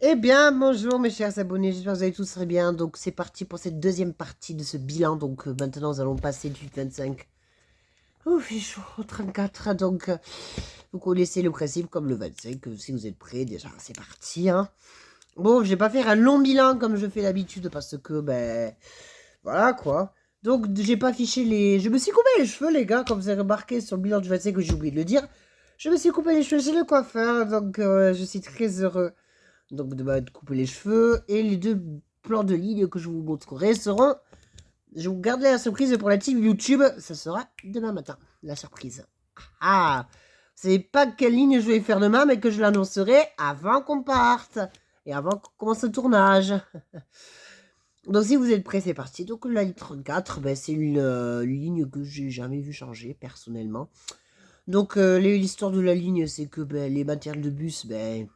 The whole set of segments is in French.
Eh bien, bonjour mes chers abonnés, j'espère que vous allez tous très bien. Donc c'est parti pour cette deuxième partie de ce bilan. Donc maintenant nous allons passer du 25 ouf, il est chaud, au 34. Donc vous connaissez le principe comme le 25. Si vous êtes prêts, déjà c'est parti. Hein. Bon, je vais pas faire un long bilan comme je fais d'habitude parce que, ben, voilà quoi. Donc j'ai pas affiché les... Je me suis coupé les cheveux les gars, comme vous avez remarqué sur le bilan du 25 que j'ai oublié de le dire. Je me suis coupé les cheveux chez le coiffeur, donc je suis très heureux. Donc de couper les cheveux. Et les deux plans de ligne que je vous montrerai seront... Je vous garderai la surprise pour la team YouTube. Ça sera demain matin, la surprise. Ah, vous savez pas quelle ligne je vais faire demain, mais que je l'annoncerai avant qu'on parte. Et avant qu'on commence le tournage. Donc si vous êtes prêts, c'est parti. Donc la ligne 34, ben, c'est une ligne que j'ai jamais vu changer personnellement. Donc l'histoire de la ligne, c'est que ben, les matériels de bus, ben...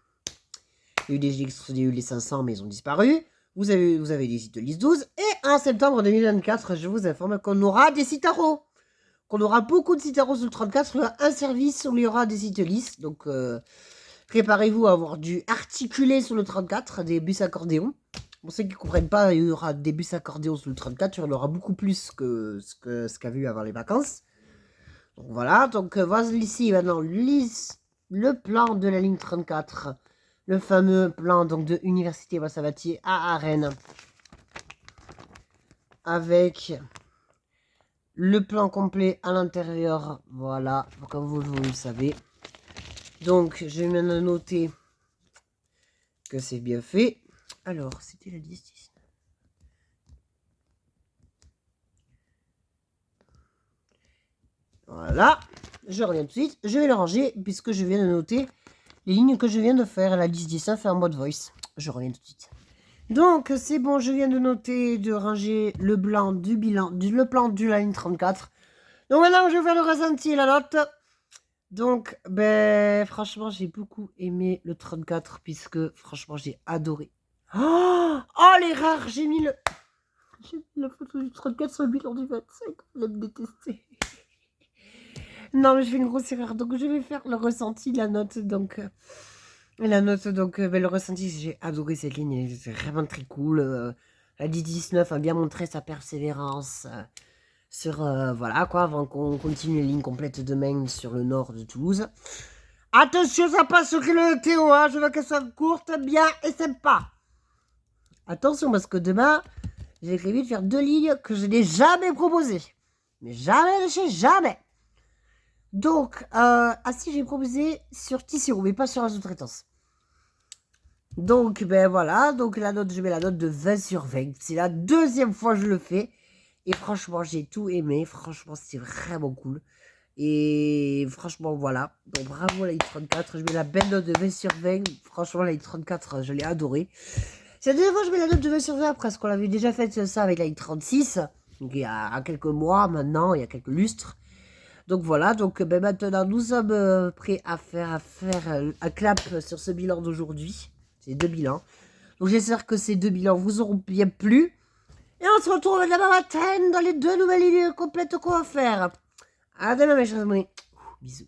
Il y a eu des GX, il y a eu les 500, mais ils ont disparu. Vous avez des Citalis 12. Et en septembre 2024, je vous informe qu'on aura des Citaros. Qu'on aura beaucoup de Citaros sur le 34. Il y aura un service où il y aura des Citalis. Donc, préparez-vous à avoir du articulé sur le 34, des bus accordéons. Pour ceux qui ne comprennent pas, il y aura des bus accordéons sur le 34. Il y en aura beaucoup plus que ce qu'il y a vu avant les vacances. Donc voilà. Donc, voici ici maintenant le plan de la ligne 34. Le fameux plan donc, de Université Boissavatier à Rennes. Avec le plan complet à l'intérieur. Voilà, comme vous le savez. Donc, je vais maintenant noter que c'est bien fait. Alors, c'était la 10. Voilà, je reviens tout de suite. Je vais le ranger puisque je viens de noter les lignes que je viens de faire. La 10-19 en mode voice. Je reviens tout de suite. Donc, c'est bon, je viens de noter, de ranger le blanc du bilan, le plan de la ligne 34. Donc maintenant, je vais faire le ressenti et la note. Donc, ben, franchement, j'ai beaucoup aimé le 34 puisque, franchement, j'ai adoré. Oh, l'erreur, j'ai mis la photo du 34 sur le bilan du 25. Vous allez me détester. Non, mais je fais une grosse erreur. Donc, je vais faire le ressenti, la note. Donc, ben, le ressenti, j'ai adoré cette ligne. C'est vraiment très cool. La 10-19 a bien montré sa persévérance sur, voilà, quoi, avant qu'on continue les lignes complètes demain sur le nord de Toulouse. Attention, ça passe sur le Théo, hein. Je veux qu'elle soit courte, bien et sympa. Attention, parce que demain, j'ai prévu de faire 2 lignes que je n'ai jamais proposées. Mais jamais de chez jamais. Donc, si j'ai proposé sur Tissiro, mais pas sur la sous-traitance. Donc, ben voilà. Donc, la note, je mets la note de 20 sur 20. C'est la deuxième fois que je le fais. Et franchement, j'ai tout aimé. Franchement, c'est vraiment cool. Et franchement, voilà. Donc, bravo la i34. Je mets la belle note de 20 sur 20. Franchement, la i34, je l'ai adorée. C'est la deuxième fois que je mets la note de 20 sur 20 après, parce qu'on avait déjà fait ça avec la i36. Donc, il y a quelques mois maintenant, il y a quelques lustres. Donc voilà, donc ben, maintenant nous sommes prêts à faire un clap sur ce bilan d'aujourd'hui. C'est 2 bilans. Donc j'espère que ces 2 bilans vous auront bien plu. Et on se retrouve demain matin dans les 2 nouvelles lignes complètes qu'on va faire. À demain mes chers amis. Bisous.